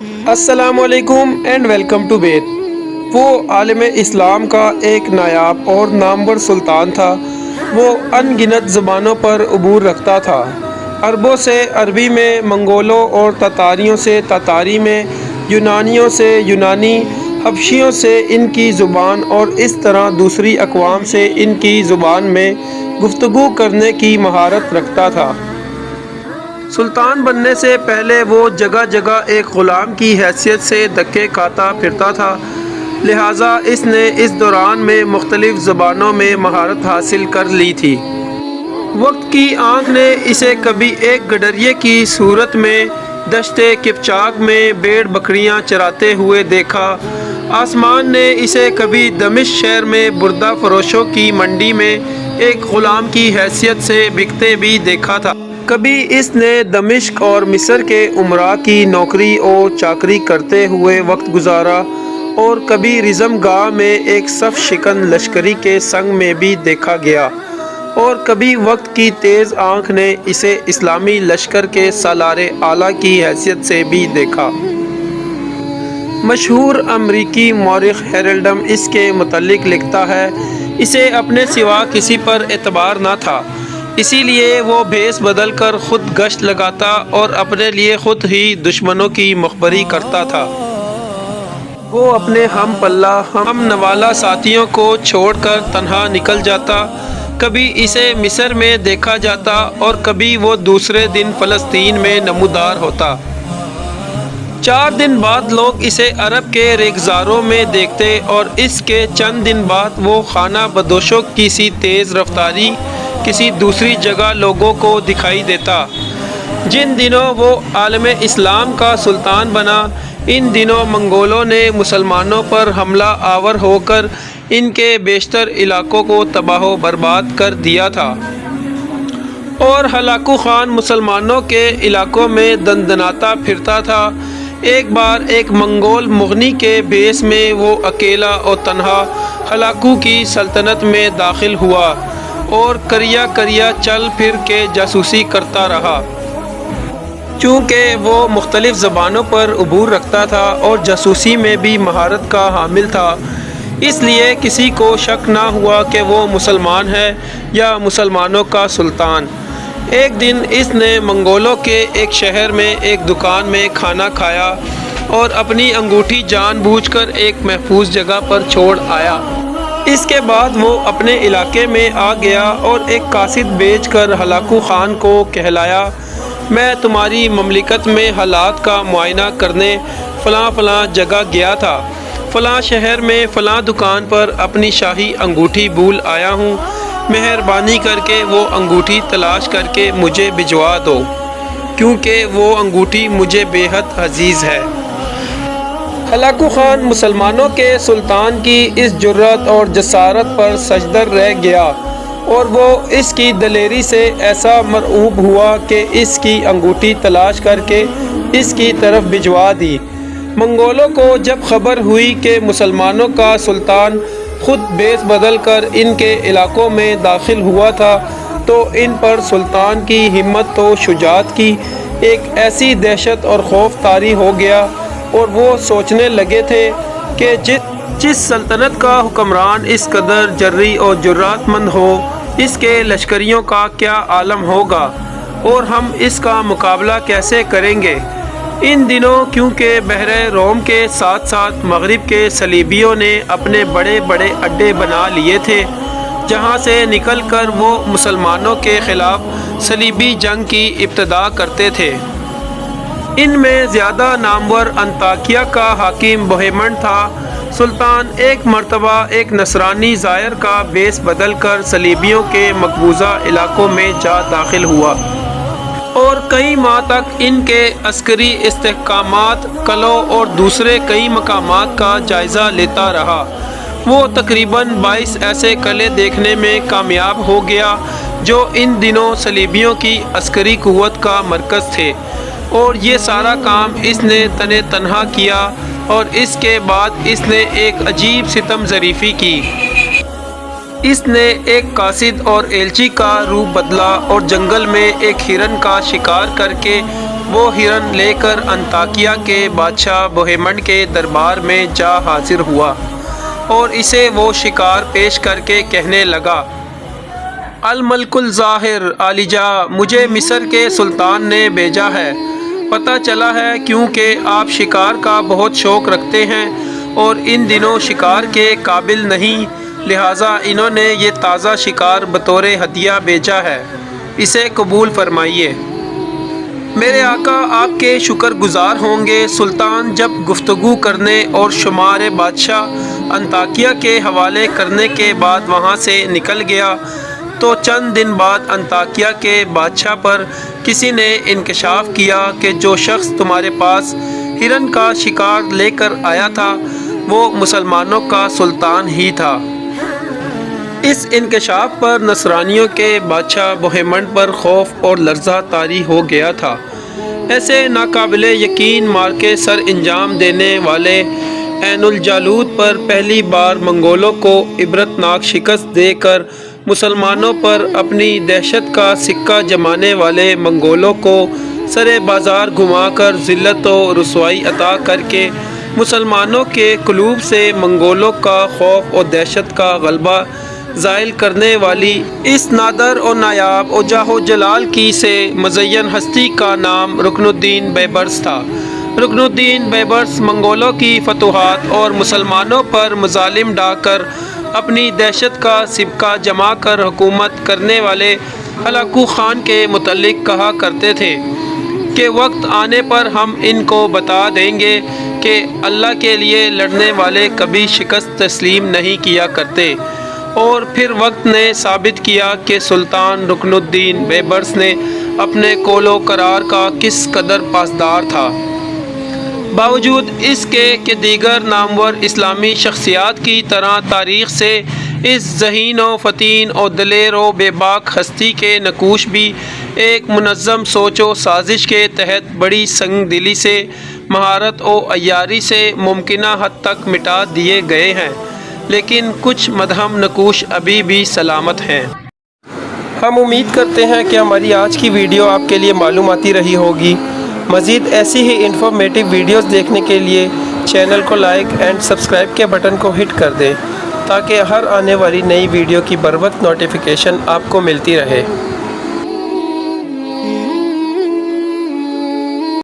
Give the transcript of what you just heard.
السلام علیکم and welcome to بیت۔ وہ عالم اسلام کا ایک نایاب اور نامور سلطان تھا۔ وہ ان گنت زبانوں پر عبور رکھتا تھا، عربوں سے عربی میں، منگولوں اور تاتاریوں سے تاتاری میں، یونانیوں سے یونانی، حبشیوں سے ان کی زبان اور اس طرح دوسری اقوام سے ان کی زبان میں گفتگو کرنے کی مہارت رکھتا تھا۔ سلطان بننے سے پہلے وہ جگہ جگہ ایک غلام کی حیثیت سے دھکے کھاتا پھرتا تھا، لہٰذا اس نے اس دوران میں مختلف زبانوں میں مہارت حاصل کر لی تھی۔ وقت کی آنکھ نے اسے کبھی ایک گڈریے کی صورت میں دشت قپچاق میں بھیڑ بکریاں چراتے ہوئے دیکھا، آسمان نے اسے کبھی دمشق شہر میں بردہ فروشوں کی منڈی میں ایک غلام کی حیثیت سے بکتے بھی دیکھا تھا۔ کبھی اس نے دمشق اور مصر کے امراء کی نوکری اور چاکری کرتے ہوئے وقت گزارا، اور کبھی رزم گاہ میں ایک صف شکن لشکری کے سنگ میں بھی دیکھا گیا، اور کبھی وقت کی تیز آنکھ نے اسے اسلامی لشکر کے سالار اعلیٰ کی حیثیت سے بھی دیکھا۔ مشہور امریکی مورخ ہیرلڈم اس کے متعلق لکھتا ہے، اسے اپنے سوا کسی پر اعتبار نہ تھا، اسی لیے وہ بھیس بدل کر خود گشت لگاتا اور اپنے لیے خود ہی دشمنوں کی مخبری کرتا تھا۔ وہ اپنے ہم پلہ ہم نوالہ ساتھیوں کو چھوڑ کر تنہا نکل جاتا، کبھی اسے مصر میں دیکھا جاتا اور کبھی وہ دوسرے دن فلسطین میں نمودار ہوتا۔ 4 دن بعد لوگ اسے عرب کے ریگزاروں میں دیکھتے اور اس کے چند دن بعد وہ خانہ بدوشوں کی سی تیز رفتاری کسی دوسری جگہ لوگوں کو دکھائی دیتا۔ جن دنوں وہ عالم اسلام کا سلطان بنا، ان دنوں منگولوں نے مسلمانوں پر حملہ آور ہو کر ان کے بیشتر علاقوں کو تباہ و برباد کر دیا تھا، اور ہلاکو خان مسلمانوں کے علاقوں میں دندناتا پھرتا تھا۔ ایک بار ایک منگول مغنی کے بھیس میں وہ اکیلا اور تنہا ہلاکو کی سلطنت میں داخل ہوا اور کریا کریا چل پھر کے جاسوسی کرتا رہا۔ چونکہ وہ مختلف زبانوں پر عبور رکھتا تھا اور جاسوسی میں بھی مہارت کا حامل تھا، اس لیے کسی کو شک نہ ہوا کہ وہ مسلمان ہے یا مسلمانوں کا سلطان۔ ایک دن اس نے منگولوں کے ایک شہر میں ایک دکان میں کھانا کھایا اور اپنی انگوٹھی جان بوجھ کر ایک محفوظ جگہ پر چھوڑ آیا۔ اس کے بعد وہ اپنے علاقے میں آ گیا اور ایک قاصد بھیج کر ہلاکو خان کو کہلایا، میں تمہاری مملکت میں حالات کا معائنہ کرنے فلاں فلاں جگہ گیا تھا، فلاں شہر میں فلاں دکان پر اپنی شاہی انگوٹھی بھول آیا ہوں، مہربانی کر کے وہ انگوٹھی تلاش کر کے مجھے بھجوا دو، کیونکہ وہ انگوٹھی مجھے بے حد عزیز ہے۔ ہلاکو خان مسلمانوں کے سلطان کی اس جرأت اور جسارت پر سجدر رہ گیا، اور وہ اس کی دلیری سے ایسا مرعوب ہوا کہ اس کی انگوٹھی تلاش کر کے اس کی طرف بھجوا دی۔ منگولوں کو جب خبر ہوئی کہ مسلمانوں کا سلطان خود بھیس بدل کر ان کے علاقوں میں داخل ہوا تھا، تو ان پر سلطان کی ہمت و شجاعت کی ایک ایسی دہشت اور خوف طاری ہو گیا، اور وہ سوچنے لگے تھے کہ جس سلطنت کا حکمران اس قدر جرئی اور جرأت مند ہو، اس کے لشکریوں کا کیا عالم ہوگا، اور ہم اس کا مقابلہ کیسے کریں گے۔ ان دنوں کیونکہ بحر روم کے ساتھ ساتھ مغرب کے صلیبیوں نے اپنے بڑے بڑے اڈے بنا لیے تھے، جہاں سے نکل کر وہ مسلمانوں کے خلاف صلیبی جنگ کی ابتدا کرتے تھے۔ ان میں زیادہ نامور انطاکیہ کا حاکم بوہیمنڈ تھا۔ سلطان ایک مرتبہ ایک نصرانی زائر کا بھیس بدل کر صلیبیوں کے مقبوضہ علاقوں میں جا داخل ہوا، اور کئی ماہ تک ان کے عسکری استحکامات، قلعوں اور دوسرے کئی مقامات کا جائزہ لیتا رہا۔ وہ تقریباً 22 ایسے قلعے دیکھنے میں کامیاب ہو گیا جو ان دنوں صلیبیوں کی عسکری قوت کا مرکز تھے، اور یہ سارا کام اس نے تنِ تنہا کیا، اور اس کے بعد اس نے ایک عجیب ستم ظریفی کی۔ اس نے ایک قاصد اور ایلچی کا روپ بدلا اور جنگل میں ایک ہرن کا شکار کر کے وہ ہرن لے کر انطاکیہ کے بادشاہ بوہیمنڈ کے دربار میں جا حاضر ہوا اور اسے وہ شکار پیش کر کے کہنے لگا، الملک الظاہر عالیجا، مجھے مصر کے سلطان نے بھیجا ہے۔ پتہ چلا ہے کیونکہ آپ شکار کا بہت شوق رکھتے ہیں اور ان دنوں شکار کے قابل نہیں، لہٰذا انہوں نے یہ تازہ شکار بطور ہدیہ بھیجا ہے، اسے قبول فرمائیے۔ میرے آقا آپ کے شکر گزار ہوں گے۔ سلطان جب گفتگو کرنے اور شمار بادشاہ انطاکیہ کے حوالے کرنے کے بعد وہاں سے نکل گیا تو چند دن بعد انطاکیہ کے بادشاہ پر کسی نے انکشاف کیا کہ جو شخص تمہارے پاس ہرن کا شکار لے کر آیا تھا وہ مسلمانوں کا سلطان ہی تھا۔ اس انکشاف پر نصرانیوں کے بادشاہ بوہیمنڈ پر خوف اور لرزہ طاری ہو گیا تھا۔ ایسے ناقابل یقین مارکے سر انجام دینے والے عین الجالوت پر پہلی بار منگولوں کو عبرتناک شکست دے کر مسلمانوں پر اپنی دہشت کا سکہ جمانے والے منگولوں کو سر بازار گھما کر ذلت و رسوائی عطا کر کے مسلمانوں کے قلوب سے منگولوں کا خوف اور دہشت کا غلبہ زائل کرنے والی اس نادر و نایاب و جاہ و جلال کی سے مزین ہستی کا نام رکن الدین بیبرس تھا۔ رکن الدین بیبرس منگولوں کی فتوحات اور مسلمانوں پر مظالم ڈھا کر اپنی دہشت کا سبقہ جما کر حکومت کرنے والے ہلاکو خان کے متعلق کہا کرتے تھے کہ وقت آنے پر ہم ان کو بتا دیں گے کہ اللہ کے لیے لڑنے والے کبھی شکست تسلیم نہیں کیا کرتے، اور پھر وقت نے ثابت کیا کہ سلطان رکن الدین بیبرس نے اپنے قول و قرار کا کس قدر پاسدار تھا۔ باوجود اس کے کہ دیگر نامور اسلامی شخصیات کی طرح تاریخ سے اس ذہین و فطین و دلیر و بے باک ہستی کے نقوش بھی ایک منظم سوچ و سازش کے تحت بڑی سنگ دلی سے، مہارت و عیاری سے ممکنہ حد تک مٹا دیے گئے ہیں، لیکن کچھ مدہم نقوش ابھی بھی سلامت ہیں۔ ہم امید کرتے ہیں کہ ہماری آج کی ویڈیو آپ کے لیے معلوماتی رہی ہوگی۔ مزید ایسی ہی انفارمیٹیو ویڈیوز دیکھنے کے لیے چینل کو لائک اینڈ سبسکرائب کے بٹن کو ہٹ کر دیں تاکہ ہر آنے والی نئی ویڈیو کی بروقت نوٹیفیکیشن آپ کو ملتی رہے۔